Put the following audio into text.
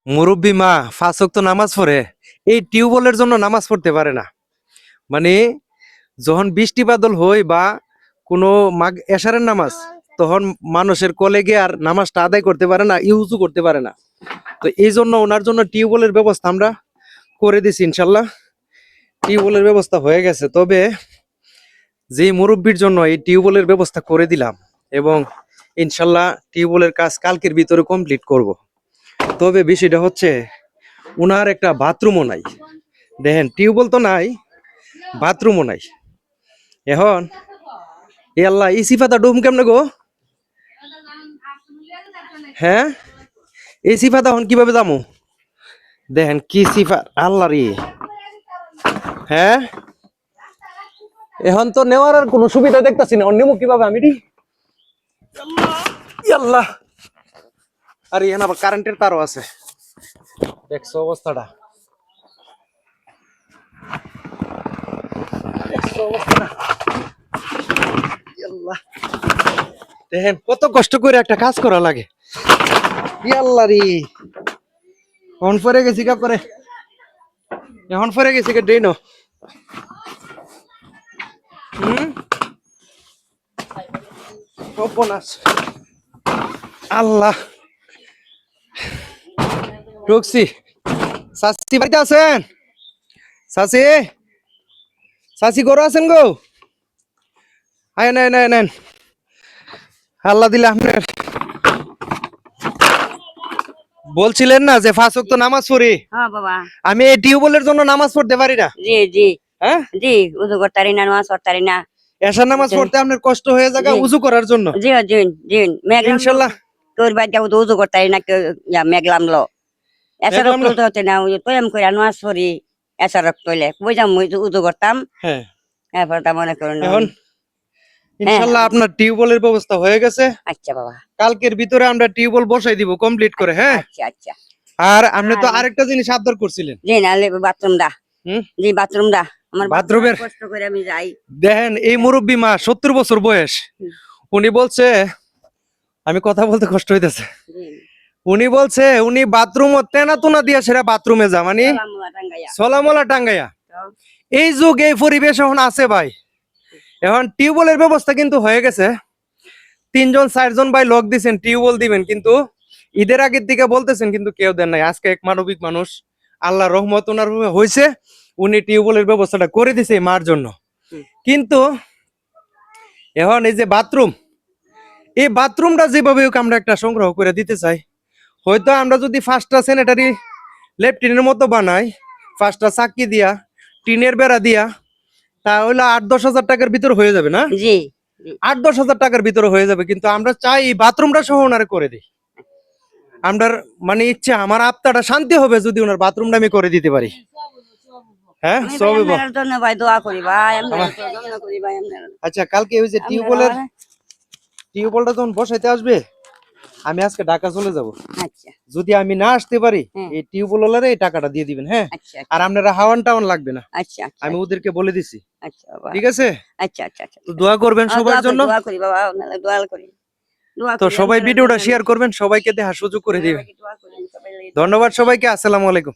মুরব্বী মা 5 ওয়াক্ত নামাজ পড়ে, এই টিউবওয়েলের জন্য নামাজ পড়তে পারে না। মানে যখন বৃষ্টি বাদল হয় বা কোনো এশারের নামাজ, তখন মানুষের কলেগে আর নামাজটা আদায় করতে পারে না, ইউজও করতে পারে না। তো এই জন্য ওনার জন্য টিউবওয়েলের ব্যবস্থা আমরা করে দিছি। ইনশাল্লাহ টিউবওয়েলের ব্যবস্থা হয়ে গেছে। তবে যে মুরব্বীর জন্য এই টিউবওয়েলের ব্যবস্থা করে দিলাম, এবং ইনশাল্লাহ টিউবওয়েলের কাজ কালকের ভিতরে কমপ্লিট করব। তবে বিষয়টা হচ্ছে উনার একটা বাথরুমও নাই। দেখেন, টিউবওয়েল তো নাই, বাথরুমও নাই। এখন এ আল্লাহ, এই সিফাতা ডুম কেমনে গো? হ্যাঁ, এই সিফাতা এখন কিভাবে যাবো? দেখেন কি সিফা, আল্লাহ রে। হ্যাঁ, এখন তো নেওয়ার আর কোনো সুবিধা দেখতেছি না। অন্য কিভাবে আমি রে আল্লাহ। আর এখানে আবার কারেন্টের তারও আছে। দেখছো অবস্থাটা, দেখেন কত কষ্ট করে একটা কাজ করা লাগে। আল্লাহ রে, এখন পরে গেছি কা করে, এখন পরে গেছি কে ড্রেন। আল্লাহ, ঢুকছি। চাচি বাড়িতে আছেন? চাচি, চাচি গরু আছেন গো? আয় নেন, নেন। আল্লাহ দিলে আপনার বলছিলেন না যে 5 ওয়াক্ত নামাজ পড়ি। হ্যাঁ বাবা, আমি এই টিউবওয়েলের জন্য নামাজ পড়তে পারি না। জি জি হ্যাঁ জি, উজু করতে পারি না, নামাজ পড়তে পারি না। এশার নামাজ পড়তে আপনার কষ্ট হয়ে যায় জি। উজু করার জন্য। জি জি জি, মেঘলাম ইনশাল্লাহ তোর বাড়ি যাবো তো উজু করতে পারি না, মেঘলাম লো এসা রক্ত হতে না, তোয়াম করে নামাজ পড়ি। এসা রক্ত হইলে বুঝাম উজু করতাম। হ্যাঁ, এরপর তা মনে করুন এখন ইনশাল্লাহ আপনার টিউবওয়েলের ব্যবস্থা হয়ে গেছে। আচ্ছা বাবা, কালকের ভিতরে আমরা টিউবওয়েল বসাই দিব কমপ্লিট করে। হ্যাঁ আচ্ছা আচ্ছা। আর আপনি তো আরেকটা জিনিস আবদার করছিলেন। জি না, বাথরুম দা। জি বাথরুম দা, আমার বাথরুমের কষ্ট করে আমি যাই। দেখেন এই মুরব্বী মা 70 বছর বয়স, উনি বলছে, আমি কথা বলতে কষ্ট হইতেছে। উনি বলছে উনি বাথরুম তেনা তুনা দিয়া সেরা বাথরুমে যা, মানে সলামলা টাঙ্গাইয়া। এই যুগ এই পরিবেশ এখন আছে ভাই। এখন টিউবওয়েলের ব্যবস্থা কিন্তু হয়ে গেছে। 3 জন 4 জন ভাই লোক দিচ্ছেন টিউবওয়েল দিবেন, কিন্তু ঈদের আগের দিকে বলতেছেন কিন্তু কেউ দেন নাই। আজকে এক মানবিক মানুষ, আল্লাহ রহমত ওনার হয়েছে, উনি টিউবওয়েলের ব্যবস্থাটা করে দিছে মার জন্য। কিন্তু এখন এই যে বাথরুম, এই বাথরুমটা যেভাবে আমরা একটা সংগ্রহ করে দিতে চাই, হয়তো আমরা যদি 5টা স্যানিটারি লেফটিনের মতো বানাই, 5টা চাকি দিয়া, টিনের বেড়া দিয়া, তাহলে 8-10 হাজার টাকার ভিতরে হয়ে যাবে না? জি, 8-10 হাজার টাকার ভিতরে হয়ে যাবে। কিন্তু আমরা চাই বাথরুমটা সহ ওনারে করে দিই। আমরার মানে ইচ্ছা, আমার আত্মাটা শান্তি হবে যদি ওনার বাথরুমটা আমি করে দিতে পারি। হ্যাঁ, সবই জন্য ভাই দোয়া করি ভাই, করি ভাই। আচ্ছা, কালকে ওই যে টিউবওয়েলটা যখন বসাইতে আসবে, আমি আজকে ঢাকা চলে যাব। আচ্ছা, যদি আমি না আসতে পারি, এই টিউবওয়েলের এই টাকাটা দিয়ে দিবেন। হ্যাঁ, আর আপনারা হাওয়ান টাওয়ান লাগবে না। আচ্ছা, আমি ওদেরকে বলে দিছি। আচ্ছা, ঠিক আছে? আচ্ছা আচ্ছা আচ্ছা, তো দোয়া করবেন সবার জন্য। দোয়া করি বাবা, দোয়া করি। তো সবাই ভিডিওটা শেয়ার করবেন, সবাইকে দেখার সুযোগ করে দিবেন। ধন্যবাদ সবাইকে। আসসালামু আলাইকুম।